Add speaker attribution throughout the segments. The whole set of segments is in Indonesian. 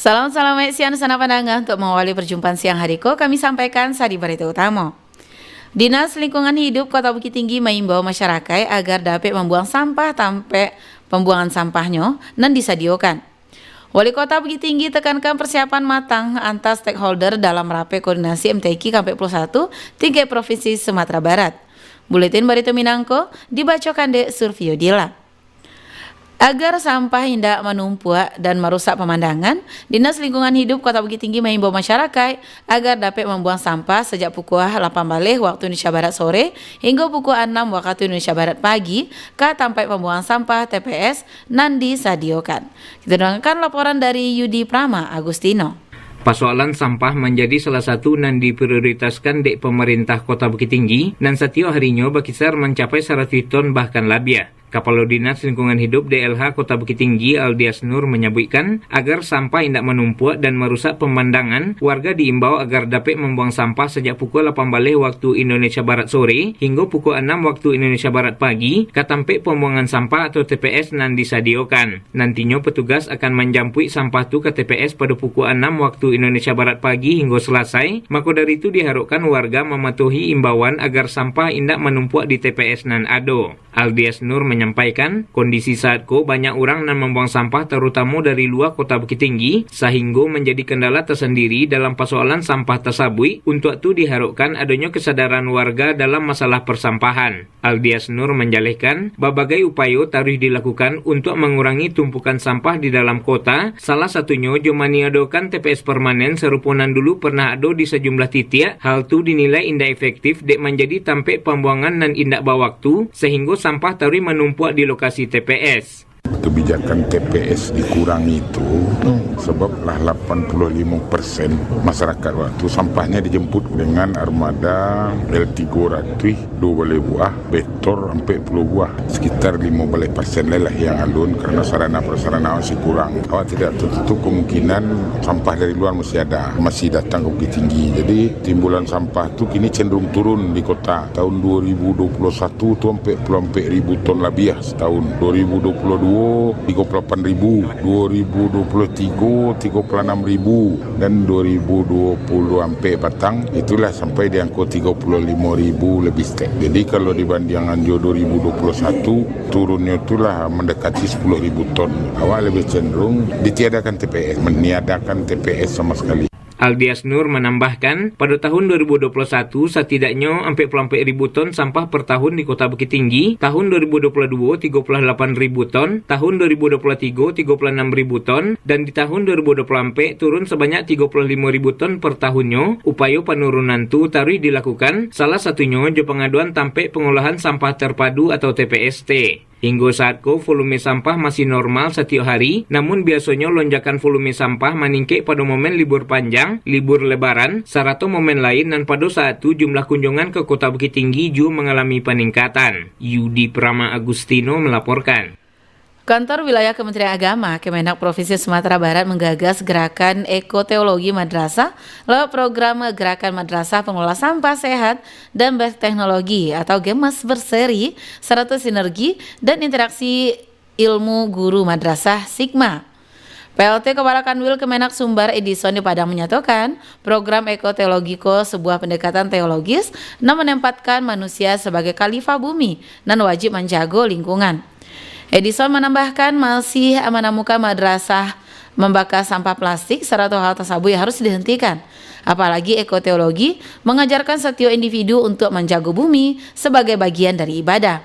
Speaker 1: Salam siang sana pandangan untuk mengawali perjumpaan siang hari ko, kami sampaikan sari berita utama. Dinas Lingkungan Hidup Kota Bukit Tinggi mengimbau masyarakat agar dapat membuang sampah sampai pembuangan sampahnya dan disediakan. Wali Kota Bukit Tinggi tekankan persiapan matang antar stakeholder dalam rapat koordinasi MTQ KP1 tingkat Provinsi Sumatera Barat. Buletin Barito Minangko dibacakan de Survio Dila. Agar sampah tidak menumpuk dan merusak pemandangan, Dinas Lingkungan Hidup Kota Bukit Tinggi mengimbau masyarakat agar dapat membuang sampah sejak pukul 8 balik waktu Indonesia Barat sore hingga pukul 6 waktu Indonesia Barat pagi ke tempat pembuangan sampah TPS Nandi Sadiokan. Kita dengarkan laporan dari Yudi Prama Agustino.
Speaker 2: Persoalan sampah menjadi salah satu yang diprioritaskan di pemerintah Kota Bukit Tinggi dan setiap harinya berkisar mencapai 100 ton bahkan lebih. Kepala Dinas Lingkungan Hidup DLH Kota Bukit Tinggi Aldias Nur menyebutkan agar sampah tidak menumpuk dan merusak pemandangan, warga diimbau agar dapat membuang sampah sejak pukul 8 balik waktu Indonesia Barat sore hingga pukul 6 waktu Indonesia Barat pagi ke tempat pembuangan sampah atau TPS yang disediakan. Nantinya petugas akan menjampui sampah itu ke TPS pada pukul 6 waktu Indonesia Barat pagi hingga selesai. Maka dari itu diharapkan warga mematuhi imbauan agar sampah tidak menumpuk di TPS nan ado. Aldias Nur menyampaikan kondisi saat ko banyak orang yang membuang sampah terutama dari luar Kota Bukit Tinggi sehingga menjadi kendala tersendiri dalam persoalan sampah tersebut. Untuk itu diharapkan adanya kesadaran warga dalam masalah persampahan. Aldias Nur menjelaskan berbagai upaya harus dilakukan untuk mengurangi tumpukan sampah di dalam kota. Salah satunya jika meniadakan TPS permanen serupunan dulu pernah ada di sejumlah titik. Hal itu dinilai indah efektif dek menjadi tempat pembuangan dan indah bawaktu sehingga sampah tarui menumpuk di lokasi TPS.
Speaker 3: Kebijakan TPS dikurangi itu sebablah 85% masyarakat waktu sampahnya dijemput dengan armada L300 2 balai buah, betor sampai 10 buah. Sekitar 15% lah yang alun karena sarana prasarana masih kurang. Awak tidak tertutup kemungkinan sampah dari luar masih datang ke Bukit Tinggi. Jadi timbulan sampah itu kini cenderung turun di kota. Tahun 2021 itu sampai 4.000 ton lebih setahun. 2022 38.000, 2023 36.000 dan 2020 sampai batang itulah sampai di angka 35.000 lebih stek. Jadi kalau dibandingkan 2021 turunnya itulah mendekati 10.000 ton. Awal lebih cenderung ditiadakan TPS, meniadakan TPS sama sekali.
Speaker 2: Aldias Nur menambahkan, pada tahun 2021 setidaknya 44.000 ton sampah per tahun di Kota Bukit Tinggi, tahun 2022 38.000 ton, tahun 2023 36.000 ton, dan di tahun 2024 turun sebanyak 35.000 ton per tahunnya. Upaya penurunan itu tarus dilakukan, salah satunya di pengaduan tempat pengolahan sampah terpadu atau TPST. Hingga saat ko volume sampah masih normal setiap hari, namun biasanya lonjakan volume sampah meningkat pada momen libur panjang, libur lebaran, serta momen lain dan pada saat itu jumlah kunjungan ke Kota Bukit Tinggi juga mengalami peningkatan. Yudi Prama Agustino melaporkan.
Speaker 1: Kantor Wilayah Kementerian Agama Kemenak Provinsi Sumatera Barat menggagas gerakan ekoteologi madrasah lewat program Gerakan Madrasah Pengelola Sampah Sehat dan Berteknologi atau GEMAS berseri serta sinergi dan interaksi ilmu guru madrasah Sigma. PLT Kepala Kanwil Kemenak Sumbar Edison di Padang menyatakan program ekoteologiko sebuah pendekatan teologis yang menempatkan manusia sebagai khalifah bumi dan wajib menjaga lingkungan. Edison menambahkan masih menemukan madrasah membakar sampah plastik serta hal tersebut yang harus dihentikan. Apalagi ekoteologi mengajarkan setiap individu untuk menjaga bumi sebagai bagian dari ibadah.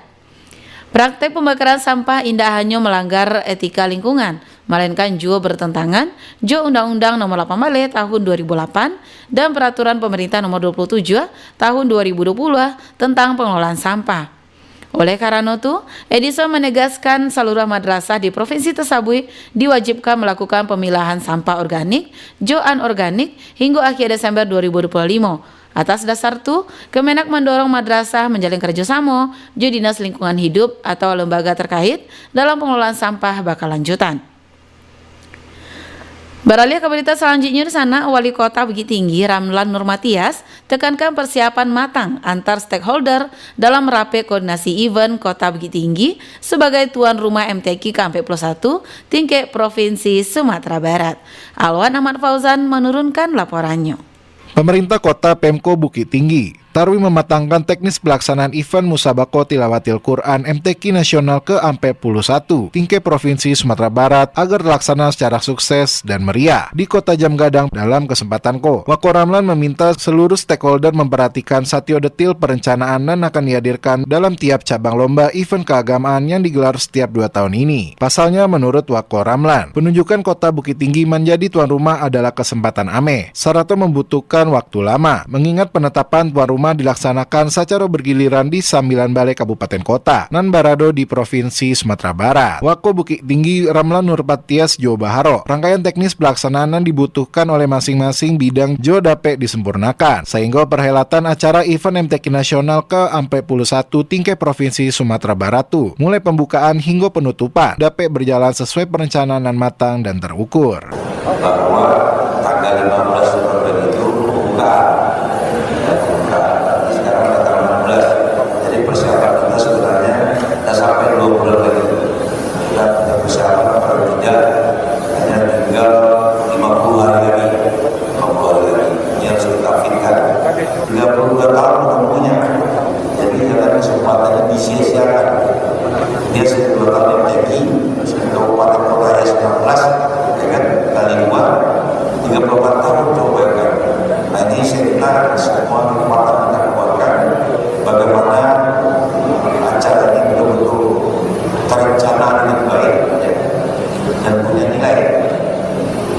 Speaker 1: Praktek pembakaran sampah tidak hanya melanggar etika lingkungan, melainkan juga bertentangan dengan Undang-Undang Nomor 18 Tahun 2008 dan Peraturan Pemerintah Nomor 27 Tahun 2020 tentang pengelolaan sampah. Oleh karena itu, Edison menegaskan seluruh madrasah di provinsi tersebut diwajibkan melakukan pemilahan sampah organik, anorganik hingga akhir Desember 2025. Atas dasar itu, Kemenak mendorong madrasah menjalin kerjasama dengan Dinas Lingkungan Hidup atau lembaga terkait dalam pengelolaan sampah bakal lanjutan. Beralih ke berita selanjutnya di sana, Wali Kota Bukit Tinggi Ramlan Nurmatias tekankan persiapan matang antar stakeholder dalam rapat koordinasi event Kota Bukit Tinggi sebagai tuan rumah MTQ ke-41 tingkat Provinsi Sumatera Barat. Alwan Ahmad Fauzan menurunkan laporannya.
Speaker 4: Pemerintah Kota Pemko Bukit Tinggi tarwi mematangkan teknis pelaksanaan event Musabaqah Tilawatil Quran MTQ Nasional ke-41 tingkat Provinsi Sumatera Barat agar terlaksana secara sukses dan meriah di Kota Jam Gadang. Dalam kesempatan Wako Ramlan meminta seluruh stakeholder memperhatikan satyo detil perencanaan dan akan dihadirkan dalam tiap cabang lomba event keagamaan yang digelar setiap 2 tahun ini. Pasalnya, menurut Wako Ramlan, penunjukan Kota Bukit Tinggi menjadi tuan rumah adalah kesempatan ameh. Sarato membutuhkan waktu lama, mengingat penetapan tuan rumah dilaksanakan secara bergiliran di 9 balai kabupaten kota nan barado di Provinsi Sumatera Barat. Wako Bukit Tinggi Ramlan Nurmatias Jo Baharo, rangkaian teknis pelaksanaan yang dibutuhkan oleh masing-masing bidang jo dapat disempurnakan, sehingga perhelatan acara event MTQ Nasional ke-41 tingkat Provinsi Sumatera Barat mulai pembukaan hingga penutupan dapat berjalan sesuai perencanaan matang dan terukur.
Speaker 5: Bahwa tanggal 15 November itu pembukaan. Sekarang ada tanggal 16. Jadi persiapan kita sebenarnya sudah sampai 2 bulan lagi. Sudah punya persiapan paling tidak hanya tinggal 50 hari lagi. 50 hari lagi. Ini harus kita fitkan. 32 tahun kita punya. Jadi jangan kesempatannya disia-siakan. Dia 2 tahun MTQ, Kabupaten Kota ya 19, ya kan? Kali 2, 34 tahun coba kan. Nah ini saya kira semua kesempatan kita keluarkan bagaimana acara ini betul-betul terencana dengan baik dan punya nilai.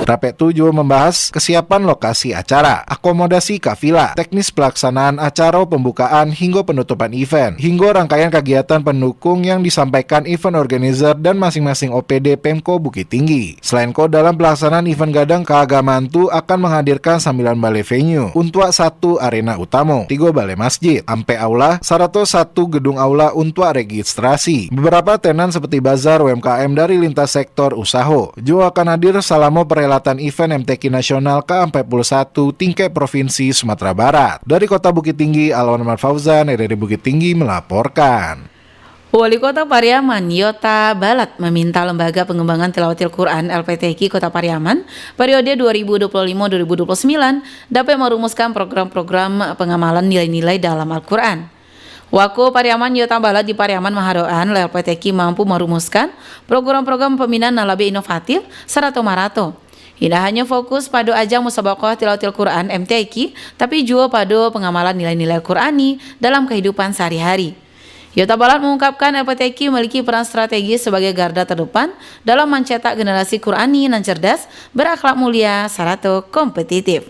Speaker 4: Rapat 7 membahas kesiapan lokasi acara, akomodasi kafilah, teknis pelaksanaan acara pembukaan hingga penutupan event, hingga rangkaian kegiatan pendukung yang disampaikan event organizer dan masing-masing OPD Pemko Bukit Tinggi. Selain dalam pelaksanaan event Gadang keagamaan akan menghadirkan 9 balai venue, untuk 1 arena utama, 3 balai masjid, ampe aula, 101 gedung aula untuk registrasi. Beberapa tenan seperti bazar UMKM dari lintas sektor usaha juga akan hadir selama perhelatan event MTQ Nasional ke-41 tingkat Provinsi Sumatera Barat. Dari Kota Bukit Tinggi, Alwan Ahmad Fauzan, RRI Bukit Tinggi melaporkan.
Speaker 1: Wali Kota Pariaman Yota Balat meminta Lembaga Pengembangan Tilawatil Quran LPTQ Kota Pariaman periode 2025-2029 dapat merumuskan program-program pengamalan nilai-nilai dalam Al-Quran. Wako Pariaman Yota Balat di Pariaman Mahadoan LPTQ mampu merumuskan program-program pembinaan lebih inovatif serta marato. Tidak hanya fokus pada ajang Musabaqah Tilawatil Quran MTQ, tapi juga pada pengamalan nilai-nilai Qurani dalam kehidupan sehari-hari. Yota Balat mengungkapkan LPTQ memiliki peran strategis sebagai garda terdepan dalam mencetak generasi Qurani yang cerdas, berakhlak mulia, serta kompetitif.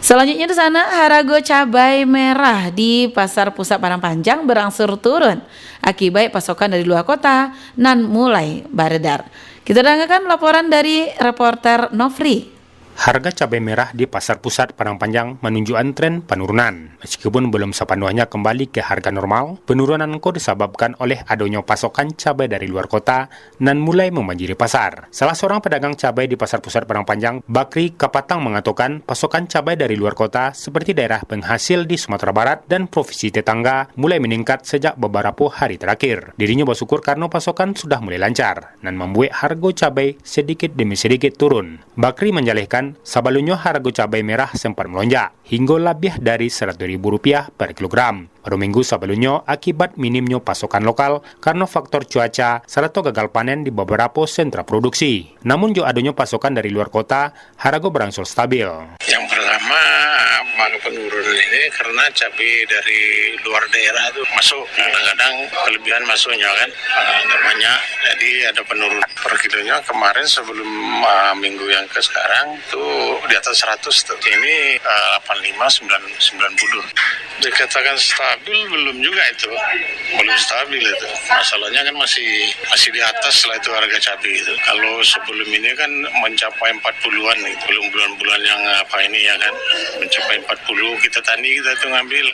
Speaker 1: Selanjutnya di sana, harga cabai merah di Pasar Pusat Padang Panjang berangsur turun akibat pasokan dari luar kota nan mulai beredar. Kita dengarkan laporan dari reporter Nofri.
Speaker 6: Harga cabai merah di Pasar Pusat Padang Panjang menunjukkan tren penurunan. Meskipun belum sepenuhnya kembali ke harga normal, penurunan disebabkan oleh adanya pasokan cabai dari luar kota dan mulai membanjiri pasar. Salah seorang pedagang cabai di Pasar Pusat Padang Panjang, Bakri Kapatang, mengatakan pasokan cabai dari luar kota seperti daerah penghasil di Sumatera Barat dan provinsi tetangga mulai meningkat sejak beberapa hari terakhir. Dirinya bersyukur karena pasokan sudah mulai lancar dan membuat harga cabai sedikit demi sedikit turun. Bakri menjelaskan sebelumnya harga cabai merah sempat melonjak hingga lebih dari Rp100.000 per kilogram. Pada minggu sebelumnya akibat minimnya pasokan lokal karena faktor cuaca serta gagal panen di beberapa sentra produksi. Namun juga adanya pasokan dari luar kota, harga berangsur stabil.
Speaker 7: Yang pertama, penurunan ini karena cabai dari luar daerah itu masuk, kadang-kadang kelebihan masuknya kan banyak, jadi ada penurunan per kilonya. Kemarin sebelum minggu yang ke sekarang itu di atas 100, ini 85, 90. Dikatakan stabil belum juga itu, belum stabil itu. Masalahnya kan masih di atas lah itu harga cabai itu. Kalau sebelum ini kan mencapai 40-an itu, belum bulan-bulan yang ini ya kan, mencapai 40 kita tani kita tuh ngambil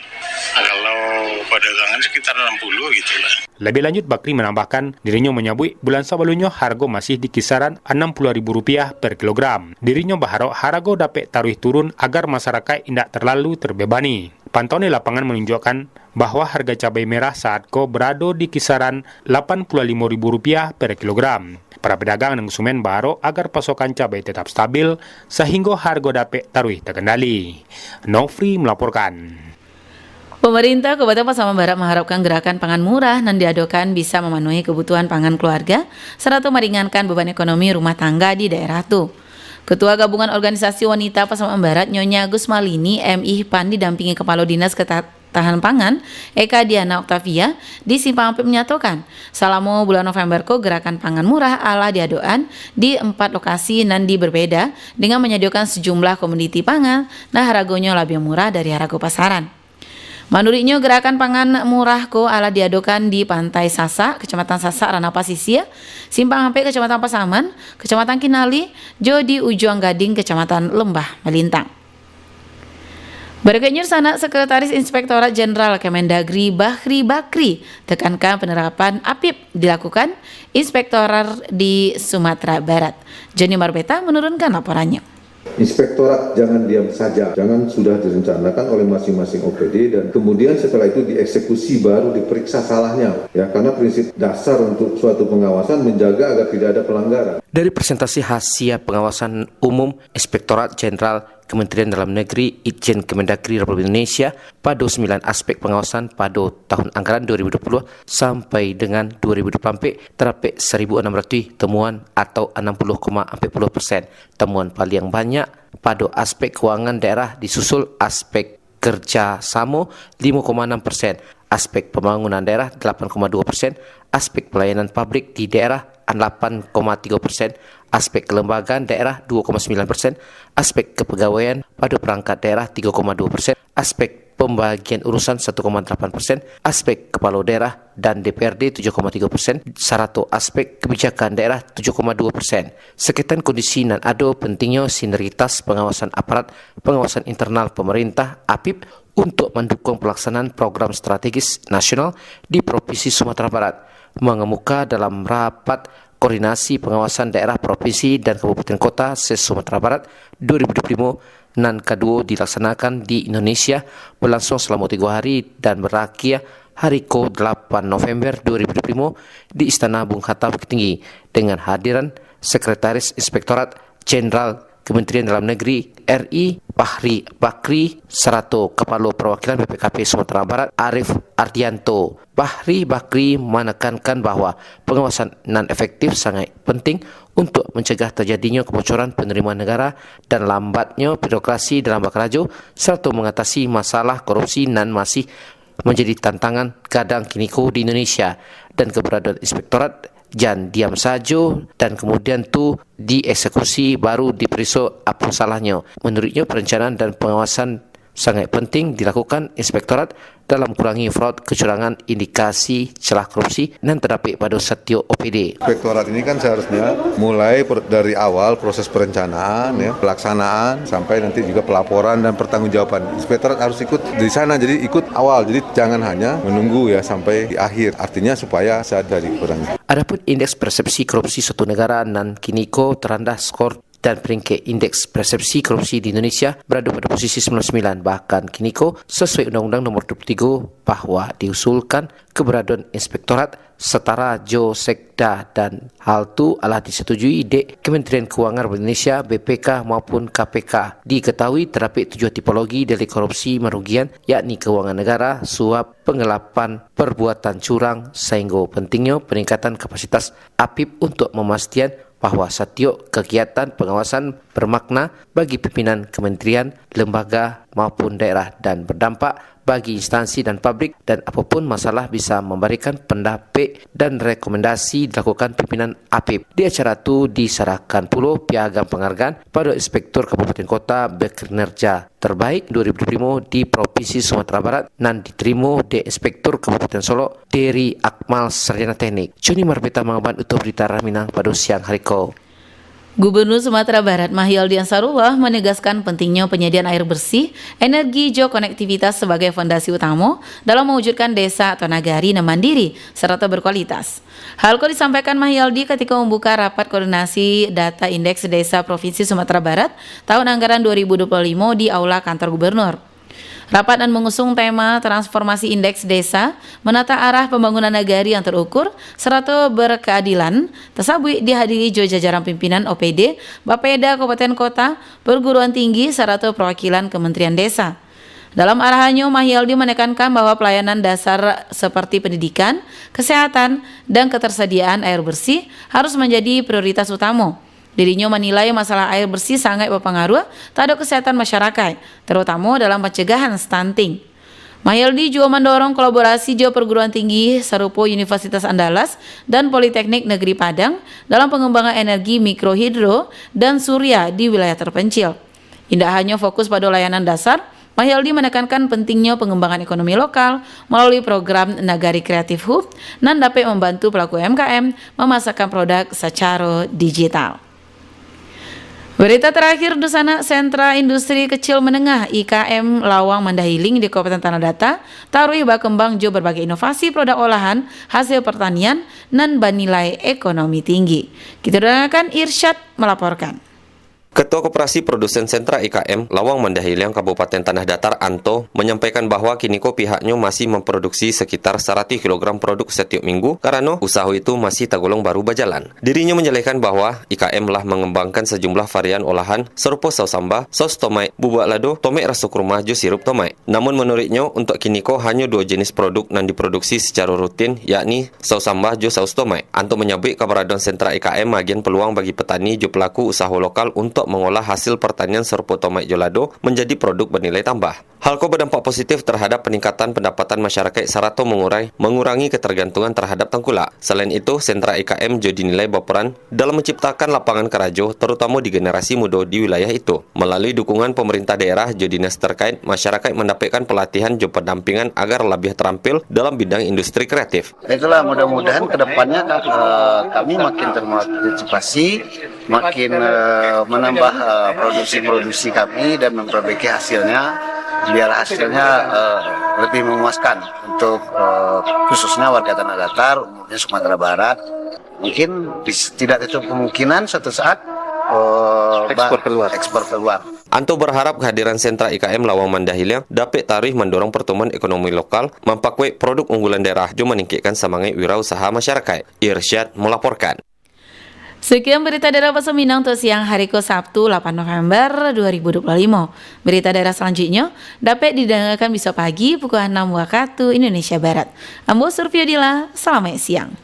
Speaker 7: Kalau perdagangan sekitar 60 gitu lah.
Speaker 6: Lebih lanjut, Bakri menambahkan dirinya menyebut bulan sebelumnya harga masih di kisaran Rp60.000 per kilogram. Dirinya berharap harga dapat taruh turun agar masyarakat tidak terlalu terbebani. Pantauan di lapangan menunjukkan bahwa harga cabai merah saat ko berada di kisaran Rp85.000 per kilogram. Para pedagang dan konsumen berharap agar pasokan cabai tetap stabil sehingga harga dapat taruh terkendali. Nofri melaporkan.
Speaker 1: Pemerintah Kabupaten Pasaman Barat mengharapkan gerakan pangan murah dan diadokan bisa memenuhi kebutuhan pangan keluarga serta meringankan beban ekonomi rumah tangga di daerah itu. Ketua Gabungan Organisasi Wanita Pasaman Barat Nyonya Gus Malini MIHPAN didampingi Kepala Dinas Ketahanan Pangan Eka Diana Oktavia di Simpang Ampit menyatakan selama bulan November gerakan pangan murah ala diadoan di 4 lokasi nandi berbeda dengan menyediakan sejumlah komoditi pangan nah harganya lebih murah dari harga pasaran. Menurutnya gerakan pangan murah ala diadokan di Pantai Sasak, Kecamatan Sasak, Ranau Pasisir, Simpang Ampit, Kecamatan Pasaman, Kecamatan Kinali, Jodi Ujuang Gading, Kecamatan Lembah Melintang. Berikutnya sana Sekretaris Inspektorat Jenderal Kemendagri Bahri Bakri tekankan penerapan APIP dilakukan Inspektorat di Sumatera Barat. Joni Marbeta menurunkan laporannya.
Speaker 8: Inspektorat jangan diam saja, jangan sudah direncanakan oleh masing-masing OPD dan kemudian setelah itu dieksekusi baru diperiksa salahnya. Ya, karena prinsip dasar untuk suatu pengawasan menjaga agar tidak ada pelanggaran.
Speaker 9: Dari presentasi hasil pengawasan umum Inspektorat Jenderal Kementerian Dalam Negeri Itjen Kemendagri Republik Indonesia pada 9 aspek pengawasan pada tahun anggaran 2020 sampai dengan 2024 terdapat 1.600 temuan atau 60,40%. Temuan paling banyak pada aspek keuangan daerah disusul aspek kerja sama 5,6%, aspek pembangunan daerah 8,2%, aspek pelayanan publik di daerah 8,3%, aspek kelembagaan daerah 2,9%, aspek kepegawaian pada perangkat daerah 3,2%, aspek pembagian urusan 1,8%, aspek kepala daerah dan DPRD 7,3%, serta aspek kebijakan daerah 7,2%. Sekian kondisi dan ada pentingnya sinergitas pengawasan aparat pengawasan internal pemerintah APIP untuk mendukung pelaksanaan program strategis nasional di Provinsi Sumatera Barat. Mengemuka dalam rapat koordinasi pengawasan daerah provinsi dan kabupaten kota se-Sumatera Barat 2025 nan kedua dilaksanakan di Indonesia berlangsung selama 3 hari dan berakhir hari ke-8 November 2025 di Istana Bung Hatta Bukit Tinggi dengan hadiran Sekretaris Inspektorat Jenderal Kementerian Dalam Negeri RI Bahri Bakri serta Kepala Perwakilan BPKP Sumatera Barat Arif Ardianto. Bahri Bakri menekankan bahwa pengawasan non-efektif sangat penting untuk mencegah terjadinya kebocoran penerimaan negara dan lambatnya birokrasi dalam bekerja serta mengatasi masalah korupsi dan masih menjadi tantangan kadang kiniko di Indonesia dan keberadaan inspektorat jangan diam saja dan kemudian tu dieksekusi baru diperiksa apa salahnya. Menurutnya perencanaan dan pengawasan sangat penting dilakukan inspektorat dalam kurangi fraud, kecurangan, indikasi, celah korupsi dan terdapat pada setiap OPD.
Speaker 8: Inspektorat ini kan seharusnya mulai dari awal proses perencanaan, ya, pelaksanaan sampai nanti juga pelaporan dan pertanggungjawaban. Inspektorat harus ikut di sana, jadi ikut awal, jadi jangan hanya menunggu ya sampai di akhir. Artinya supaya sadar dikurangi.
Speaker 9: Adapun indeks persepsi korupsi suatu negara dan kiniko terendah skor dan peringkat indeks persepsi korupsi di Indonesia berada pada posisi 99. Bahkan kiniko sesuai Undang-Undang Nomor 23 bahwa diusulkan keberadaan inspektorat setara Jo Sekda dan hal itu adalah disetujui di Kementerian Keuangan Republik Indonesia BPK maupun KPK. Diketahui terdapat 7 tipologi delik korupsi merugian yakni keuangan negara, suap, penggelapan, perbuatan curang sehingga pentingnya peningkatan kapasitas APIP untuk memastikan bahwa setiap kegiatan pengawasan bermakna bagi pimpinan kementerian, lembaga maupun daerah dan berdampak bagi instansi dan publik dan apapun masalah bisa memberikan pendapat dan rekomendasi dilakukan pimpinan APIP. Di acara itu diserahkan pula piagam penghargaan pada Inspektur Kabupaten Kota berkinerja terbaik 2025 di Provinsi Sumatera Barat dan diterima di Inspektur Kabupaten Solo dari Akmal Sarjana Teknik. Joni Marbeta Mangaban untuk berita Minang pada siang hari ko.
Speaker 1: Gubernur Sumatera Barat Mahyaldi Ansarullah menegaskan pentingnya penyediaan air bersih, energi, konektivitas sebagai fondasi utama dalam mewujudkan desa atau nagari yang mandiri serta berkualitas. Hal itu disampaikan Mahyaldi ketika membuka rapat koordinasi data indeks desa Provinsi Sumatera Barat tahun anggaran 2025 di Aula Kantor Gubernur. Rapat dan mengusung tema transformasi indeks desa, menata arah pembangunan nagari yang terukur, serta berkeadilan, tersabui dihadiri jajaran pimpinan OPD, Bapeda Kabupaten Kota, perguruan tinggi, serta perwakilan Kementerian Desa. Dalam arahannya, Mahyaldi menekankan bahwa pelayanan dasar seperti pendidikan, kesehatan, dan ketersediaan air bersih harus menjadi prioritas utama. Dirinya menilai masalah air bersih sangat berpengaruh terhadap kesehatan masyarakat, terutama dalam pencegahan stunting. Mahyaldi juga mendorong kolaborasi perguruan tinggi serupa Universitas Andalas dan Politeknik Negeri Padang dalam pengembangan energi mikrohidro dan surya di wilayah terpencil. Tidak hanya fokus pada layanan dasar, Mahyaldi menekankan pentingnya pengembangan ekonomi lokal melalui program Nagari Kreatif Hub dan dapat membantu pelaku UMKM memasarkan produk secara digital. Berita terakhir, Dusana Sentra Industri Kecil Menengah IKM Lawang Mandahiling di Kabupaten Tanah Datar taruh berkembang jo berbagai inovasi produk olahan hasil pertanian dan bernilai ekonomi tinggi. Kita dengarkan Irsyad melaporkan.
Speaker 10: Ketua Koperasi Produsen Sentra IKM Lawang Mandahiling Kabupaten Tanah Datar Anto menyampaikan bahwa kiniko pihaknya masih memproduksi sekitar 100 kg produk setiap minggu karena usaha itu masih tergolong baru berjalan. Dirinya menjelaskan bahwa IKM telah mengembangkan sejumlah varian olahan serupa saus sambal, saus tomai, bubuk lado, tomai rasa kurma, jus sirup tomai. Namun menurutnya untuk kiniko hanya 2 jenis produk yang diproduksi secara rutin, yakni saus sambal, jus saus tomai. Anto menyebut keberadaan Sentra IKM bagian peluang bagi petani jo pelaku usaha lokal untuk mengolah hasil pertanian serupa tomai jolado menjadi produk bernilai tambah. Hal itu berdampak positif terhadap peningkatan pendapatan masyarakat serta mengurangi ketergantungan terhadap tengkulak. Selain itu, Sentra IKM juga dinilai berperan dalam menciptakan lapangan kerja terutama di generasi muda di wilayah itu. Melalui dukungan pemerintah daerah juga dinas terkait, masyarakat mendapatkan pelatihan juga pendampingan agar lebih terampil dalam bidang industri kreatif.
Speaker 11: Itulah mudah-mudahan kedepannya kami makin termotivasi, makin menambah produksi kami dan memperbaiki hasilnya biar hasilnya lebih memuaskan untuk khususnya warga Tanah Datar, umumnya Sumatera Barat. Mungkin tidak tertutup kemungkinan suatu saat ekspor keluar.
Speaker 10: Anto berharap kehadiran Sentra IKM Lawang Mandahiling dapat tarikh mendorong pertumbuhan ekonomi lokal, mempakai produk unggulan daerah juga meningkatkan semangat wirausaha masyarakat. Irsyad melaporkan.
Speaker 1: Sekian berita daerah Pasar Minang untuk siang hari Sabtu 8 November 2025. Berita daerah selanjutnya dapat didengarkan besok pagi pukul 6 waktu Indonesia Barat. Ambo Surfiodila, selamat siang.